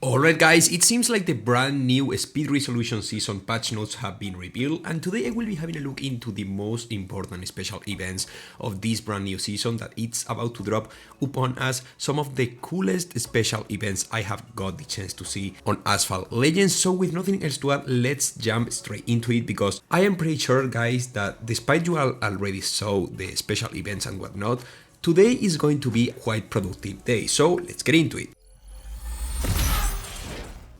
Alright guys, it seems like the brand new Speed Resolution Season patch notes have been revealed, and today I will be having a look into the most important special events of this brand new season that it's about to drop upon us, some of the coolest special events I have got the chance to see on Asphalt Legends. So with nothing else to add, let's jump straight into it, because I am pretty sure guys that despite you all already saw the special events and whatnot, today is going to be a quite productive day, so let's get into it.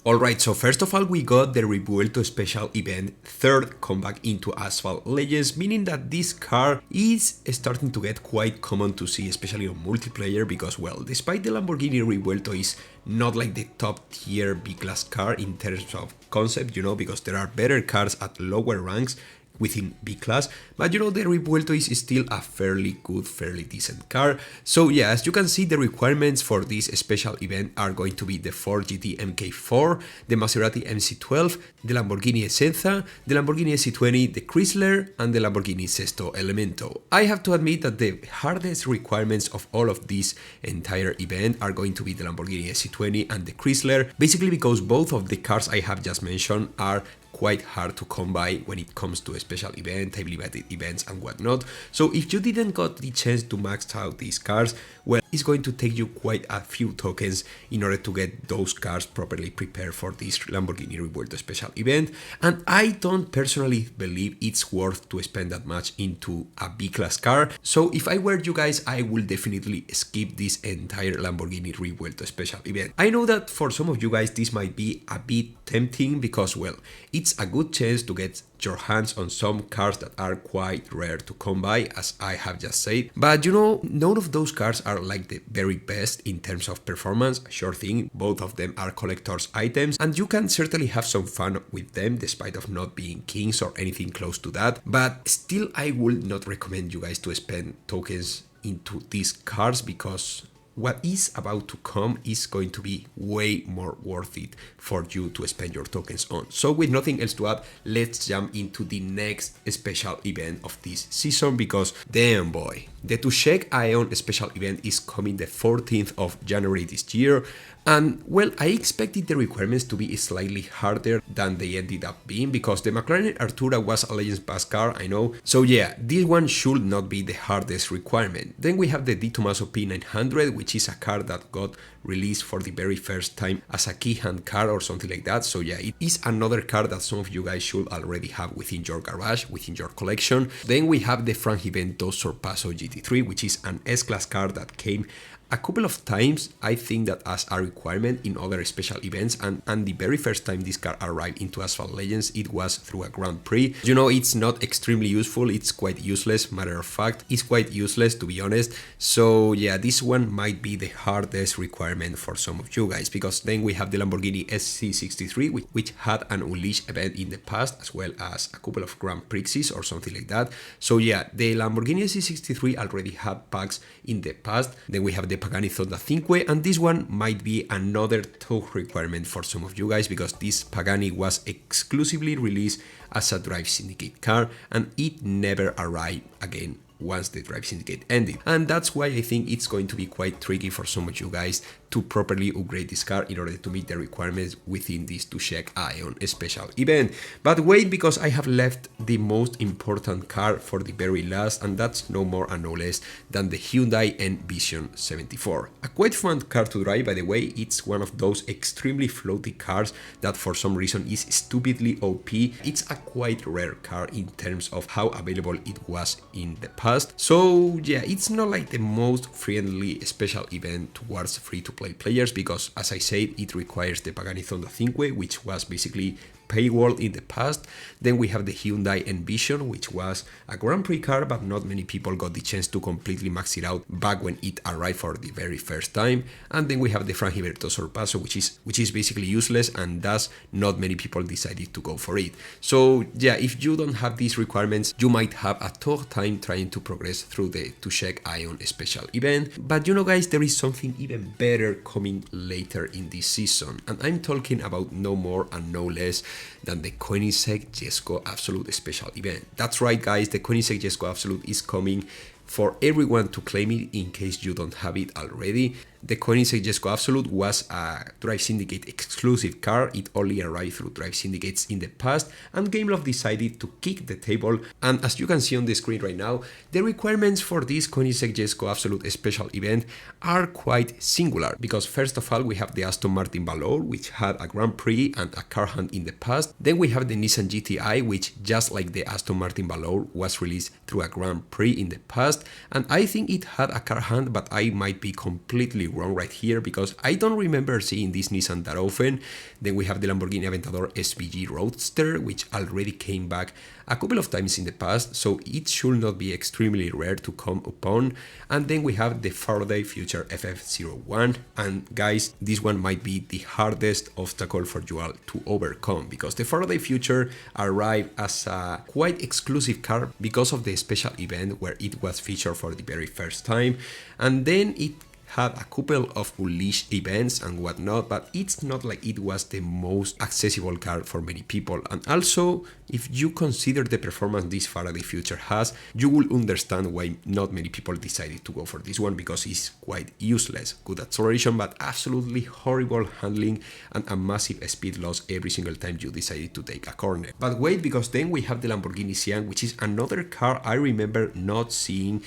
Alright, so first of all we got the Revuelto special event, third comeback into Asphalt Legends, meaning that this car is starting to get quite common to see, especially on multiplayer, because well, despite the Lamborghini Revuelto is not like the top tier B-class car in terms of concept, you know, because there are better cars at lower ranks within B-class, but you know, the Revuelto is still a fairly good, fairly decent car. So yeah, as you can see, the requirements for this special event are going to be the Ford GT MK4, the Maserati MC12, the Lamborghini Essenza, the Lamborghini SC20, the Chrysler, and the Lamborghini Sesto Elemento. I have to admit that the hardest requirements of all of this entire event are going to be the Lamborghini SC20 and the Chrysler, basically because both of the cars I have just mentioned are quite hard to come by when it comes to a special event, heavily vetted events and whatnot. So if you didn't got the chance to max out these cars, well, it's going to take you quite a few tokens in order to get those cars properly prepared for this Lamborghini Revuelto special event. And I don't personally believe it's worth to spend that much into a B-class car. So if I were you guys, I will definitely skip this entire Lamborghini Revuelto special event. I know that for some of you guys this might be a bit tempting because, well, it's a good chance to get your hands on some cars that are quite rare to come by, as I have just said. But you know, none of those cars are like the very best in terms of performance. Sure thing, both of them are collector's items, and you can certainly have some fun with them despite of not being kings or anything close to that. But still, I would not recommend you guys to spend tokens into these cars, because what is about to come is going to be way more worth it for you to spend your tokens on. So with nothing else to add, let's jump into the next special event of this season, because damn boy, the Tushek Aeon special event is coming the 14th of January this year. And well, I expected the requirements to be slightly harder than they ended up being, because the McLaren Artura was a Legends Pass car, I know. So yeah, this one should not be the hardest requirement. Then we have the Di Tommaso P900, which is a car that got released for the very first time as a key hand car or something like that. So yeah, it is another car that some of you guys should already have within your garage, within your collection. Then we have the Frangivento Sorpasso GT3, which is an S-Class car that came a couple of times, I think, that as a requirement in other special events, and the very first time this car arrived into Asphalt Legends, it was through a Grand Prix. You know, it's not extremely useful, it's quite useless, matter of fact, it's quite useless to be honest. So yeah, this one might be the hardest requirement for some of you guys, because then we have the Lamborghini SC63, which had an Unleash event in the past, as well as a couple of Grand Prixes or something like that. So yeah, the Lamborghini SC63 already had packs in the past. Then we have the Pagani Zonda 5, and this one might be another tough requirement for some of you guys, because this Pagani was exclusively released as a Drive Syndicate car and it never arrived again once the Drive Syndicate ended. And that's why I think it's going to be quite tricky for some of you guys to properly upgrade this car in order to meet the requirements within this Tushek Aeon special event. But wait, because I have left the most important car for the very last, and that's no more and no less than the Hyundai Envision 74. A quite fun car to drive, by the way. It's one of those extremely floaty cars that for some reason is stupidly OP. It's a quite rare car in terms of how available it was in the past. So yeah, it's not like the most friendly special event towards free-to-play players, because as I said, it requires the Pagani Zonda 5, which was basically paywall in the past. Then we have the Hyundai Envision, which was a Grand Prix car, but not many people got the chance to completely max it out back when it arrived for the very first time. And then we have the Frangivento Sorpasso, which is basically useless, and thus not many people decided to go for it. So yeah, if you don't have these requirements, you might have a tough time trying to progress through the Tushek Aeon special event. But you know guys, there is something even better coming later in this season, and I'm talking about no more and no less than the Koenigsegg Jesko Absolut special event. That's right guys, the Koenigsegg Jesko Absolut is coming for everyone to claim it in case you don't have it already. The Koenigsegg Jesko Absolut was a Drive Syndicate exclusive car. It only arrived through Drive Syndicates in the past, and Gameloft decided to kick the table. And as you can see on the screen right now, the requirements for this Koenigsegg Jesko Absolut special event are quite singular, because first of all we have the Aston Martin Valor, which had a Grand Prix and a car hunt in the past. Then we have the Nissan GTI, which just like the Aston Martin Valor was released through a Grand Prix in the past, and I think it had a car hunt, but I might be completely wrong right here because I don't remember seeing this Nissan that often. Then we have the Lamborghini Aventador SVG Roadster, which already came back a couple of times in the past, so it should not be extremely rare to come upon. And then we have the Faraday Future FF01, and guys, this one might be the hardest obstacle for you all to overcome, because the Faraday Future arrived as a quite exclusive car because of the special event where it was featured for the very first time, and then it had a couple of Unleashed events and whatnot, but it's not like it was the most accessible car for many people. And also, if you consider the performance this Faraday Future has, you will understand why not many people decided to go for this one, because it's quite useless. Good acceleration, but absolutely horrible handling and a massive speed loss every single time you decided to take a corner. But wait, because then we have the Lamborghini Sian, which is another car I remember not seeing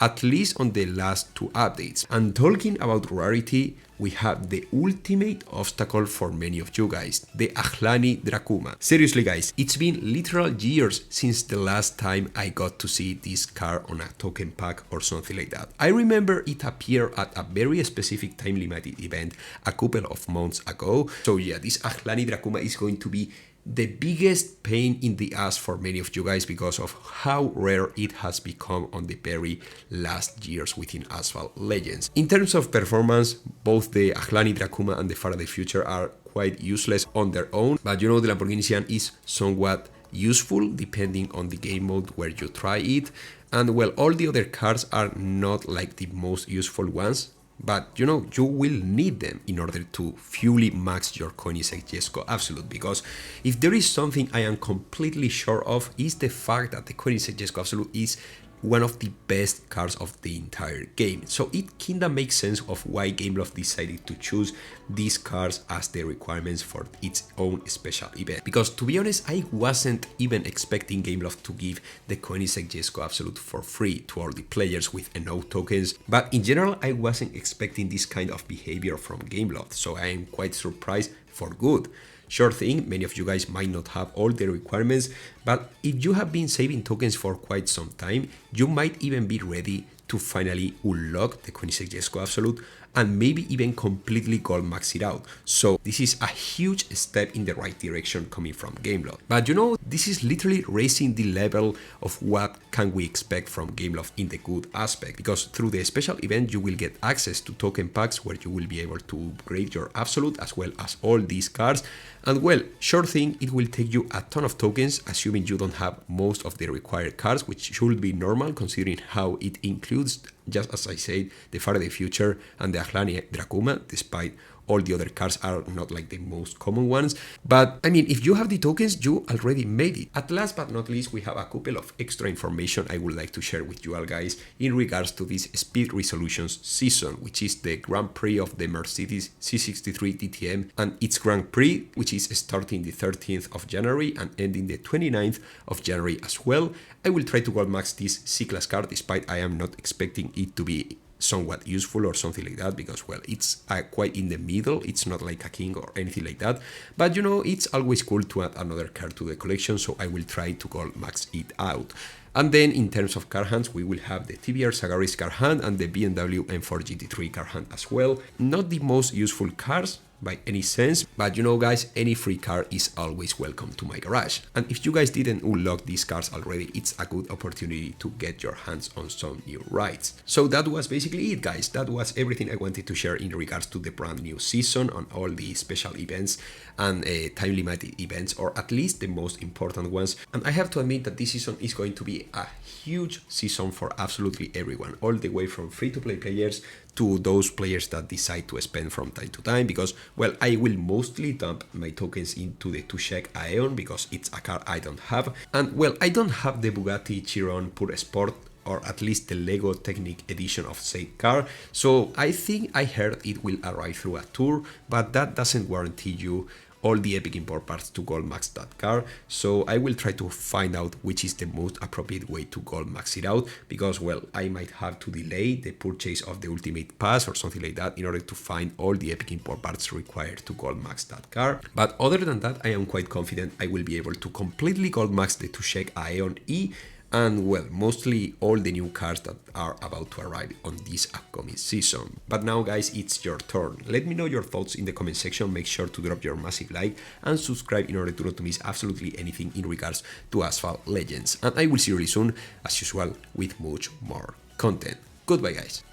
at least on the last two updates. And talking about rarity, we have the ultimate obstacle for many of you guys, the Ahlani Dracuma. Seriously guys, it's been literal years since the last time I got to see this car on a token pack or something like that. I remember it appeared at a very specific time limited event a couple of months ago. So yeah, this Ahlani Dracuma is going to be the biggest pain in the ass for many of you guys because of how rare it has become on the very last years within Asphalt Legends. In terms of performance, both the Ahlani Dracuma and the Faraday Future are quite useless on their own, but you know the Lamborghini Sian is somewhat useful depending on the game mode where you try it, and well, all the other cars are not like the most useful ones. But you know, you will need them in order to fully max your Koenigsegg Jesko Absolut, because if there is something I am completely sure of, is the fact that the Koenigsegg Jesko Absolut is one of the best cars of the entire game. So it kinda makes sense of why Gameloft decided to choose these cars as the requirements for its own special event. Because to be honest, I wasn't even expecting Gameloft to give the Koenigsegg Jesko Absolut for free to all the players with no tokens, but in general I wasn't expecting this kind of behavior from Gameloft, so I am quite surprised for good. Sure thing, many of you guys might not have all the requirements, but if you have been saving tokens for quite some time, you might even be ready to finally unlock the Koenigsegg Jesko Absolut and maybe even completely gold max it out. So this is a huge step in the right direction coming from Gameloft. But you know, this is literally raising the level of what can we expect from Gameloft in the good aspect, because through the special event you will get access to token packs where you will be able to upgrade your Absolut as well as all these cars. And well, sure thing, it will take you a ton of tokens, assuming you don't have most of the required cars, which should be normal considering how it includes, just as I said, the Faraday Future and the Ahlani Dracuma, despite all the other cars are not like the most common ones. But I mean, if you have the tokens, you already made it. At last but not least, we have a couple of extra information I would like to share with you all guys in regards to this Speed Resolutions season, which is the Grand Prix of the Mercedes C63 DTM and its Grand Prix, which is starting the 13th of January and ending the 29th of January as well. I will try to gold max this C-Class car, despite I am not expecting it to be somewhat useful or something like that, because well, it's quite in the middle. It's not like a king or anything like that, but you know, it's always cool to add another car to the collection, so I will try to gold max it out. And then in terms of car hunts, we will have the TBR Sagaris car hunt and the BMW M4 GT3 car hunt as well. Not the most useful cars by any sense, but you know guys, any free car is always welcome to my garage. And if you guys didn't unlock these cars already, it's a good opportunity to get your hands on some new rides. So that was basically it guys. That was everything I wanted to share in regards to the brand new season, on all the special events and time limited events, or at least the most important ones. And I have to admit that this season is going to be a huge season for absolutely everyone, all the way from free-to-play players to those players that decide to spend from time to time, because well, I will mostly dump my tokens into the Tushek Aeon because it's a car I don't have, and well, I don't have the Bugatti Chiron Pure Sport or at least the Lego Technic edition of said car. So I think I heard it will arrive through a tour, but that doesn't guarantee you all the epic import parts to gold max that car. So I will try to find out which is the most appropriate way to gold max it out, because well, I might have to delay the purchase of the ultimate pass or something like that in order to find all the epic import parts required to gold max that car. But other than that, I am quite confident I will be able to completely gold max the Tushek Aeon E, and well, mostly all the new cars that are about to arrive on this upcoming season. But now guys, it's your turn. Let me know your thoughts in the comment section, make sure to drop your massive like and subscribe in order to not miss absolutely anything in regards to Asphalt Legends. And I will see you really soon, as usual, with much more content. Goodbye guys.